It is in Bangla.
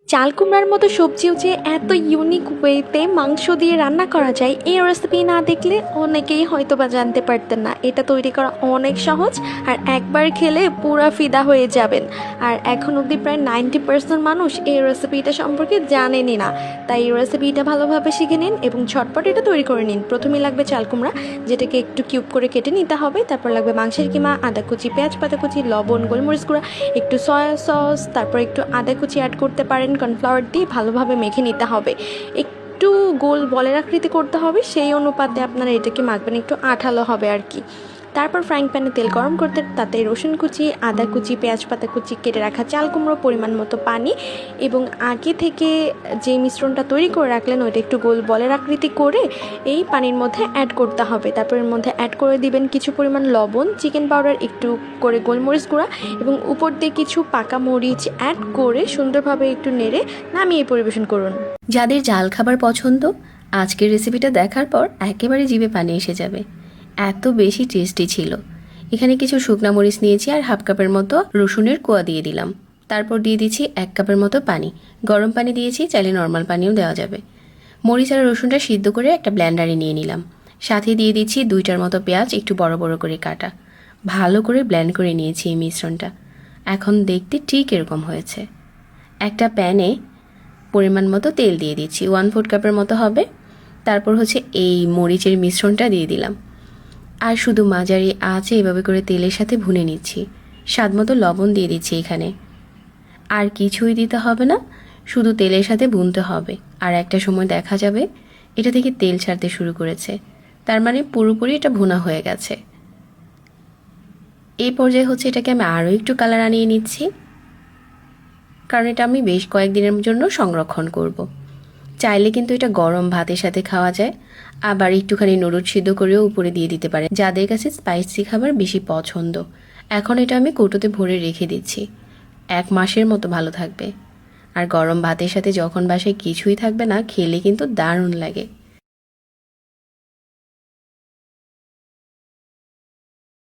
চাল কুমড়ার মতো সবজিও যে এত ইউনিক ওয়েতে মাংস দিয়ে রান্না করা যায় এই রেসিপি না দেখলে অনেকেই হয়তো বা জানতে পারতেন না। এটা তৈরি করা অনেক সহজ আর একবার খেলে পুরা ফিদা হয়ে যাবেন। আর এখন অবধি প্রায় 90% মানুষ এই রেসিপিটা সম্পর্কে জানেনই না। তাই এই রেসিপিটা ভালোভাবে শিখে নিন এবং ঝটপট এটা তৈরি করে নিন। প্রথমেই লাগবে চাল কুমড়া, যেটাকে একটু কিউব করে কেটে নিতে হবে। তারপর লাগবে মাংসের কিমা, আদা কুচি, পেঁয়াজ পাতা কুচি, লবণ, গোলমরিচ গুঁড়া, একটু সয়া সস, তারপর একটু আদা কুচি অ্যাড করতে পারেন। কর্নফ্লাওয়ার দিয়ে ভালোভাবে মেখে নিতে হবে। একটু গোল বলের আকৃতি করতে হবে, সেই অনুপাতে আপনারা এটাকে মাখবেন, একটু আঠালো হবে আর কি। তারপর ফ্রাইং প্যানে তেল গরম করতে তাতে রসুন কুচি, আদা কুচি, পেঁয়াজ পাতা কুচি, কেটে রাখা চাল কুমড়ো, পরিমাণ মতো পানি এবং আগে থেকে যে মিশ্রণটা তৈরি করে রাখলেন ওইটা একটু গোল বলের আকৃতি করে এই পানির মধ্যে অ্যাড করতে হবে। তারপর এর মধ্যে অ্যাড করে দিবেন কিছু পরিমাণ লবণ, চিকেন পাউডার, একটু করে গোলমরিচ গুঁড়া এবং উপর দিয়ে কিছু পাকা মরিচ অ্যাড করে সুন্দরভাবে একটু নেড়ে নামিয়ে পরিবেশন করুন। যাদের ঝাল খাবার পছন্দ, আজকের রেসিপিটা দেখার পর একেবারে জিভে পানি এসে যাবে, এত বেশি টেস্টি ছিল। এখানে কিছু শুকনা মরিচ নিয়েছি আর হাফ কাপের মতো রসুনের কোয়া দিয়ে দিলাম। তারপর দিয়ে দিচ্ছি 1 কাপের মতো পানি, গরম পানি দিয়েছি, চাইলে নর্মাল পানিও দেওয়া যাবে। মরিচ আর রসুনটা সিদ্ধ করে একটা ব্লেন্ডারে নিয়ে নিলাম। সাথে দিয়ে দিচ্ছি 2টার মতো পেঁয়াজ, একটু বড় বড় করে কাটা। ভালো করে ব্লেন্ড করে নিয়েছি এই মিশ্রণটা। এখন দেখতে ঠিক এরকম হয়েছে। একটা প্যানে পরিমাণ মতো তেল দিয়ে দিচ্ছি, 1/4 কাপের মতো হবে। তারপর হচ্ছে এই মরিচের মিশ্রণটা দিয়ে দিলাম আর শুধু মাঝারি আঁচে এভাবে করে তেলের সাথে ভুনে নিচ্ছি। স্বাদ মতো লবণ দিয়ে দিচ্ছি এখানে। আর কিছুই দিতে হবে না, শুধু তেলের সাথে ভুনতে হবে। আর একটা সময় দেখা যাবে এটা থেকে তেল ছাড়তে শুরু করেছে, তার মানে পুরোপুরি এটা ভুনা হয়ে গেছে। এই পর্যায়ে হচ্ছে এটাকে আমি আরও একটু কালার আনিয়ে নিচ্ছি, কারণ এটা আমি বেশ কয়েকদিনের জন্য সংরক্ষণ করব। চাইলে কিন্তু এটা গরম ভাতের সাথে খাওয়া যায়, আবার একটুখানি নুডল সিদ্ধ করেও উপরে দিয়ে দিতে পারে যাদের কাছে স্পাইসি খাবার বেশি পছন্দ। এখন এটা আমি কৌটোতে ভরে রেখে দিচ্ছি, 1 মাসের মতো ভালো থাকবে। আর গরম ভাতের সাথে যখন বাসায় কিছুই থাকবে না, খেলে কিন্তু দারুণ লাগে।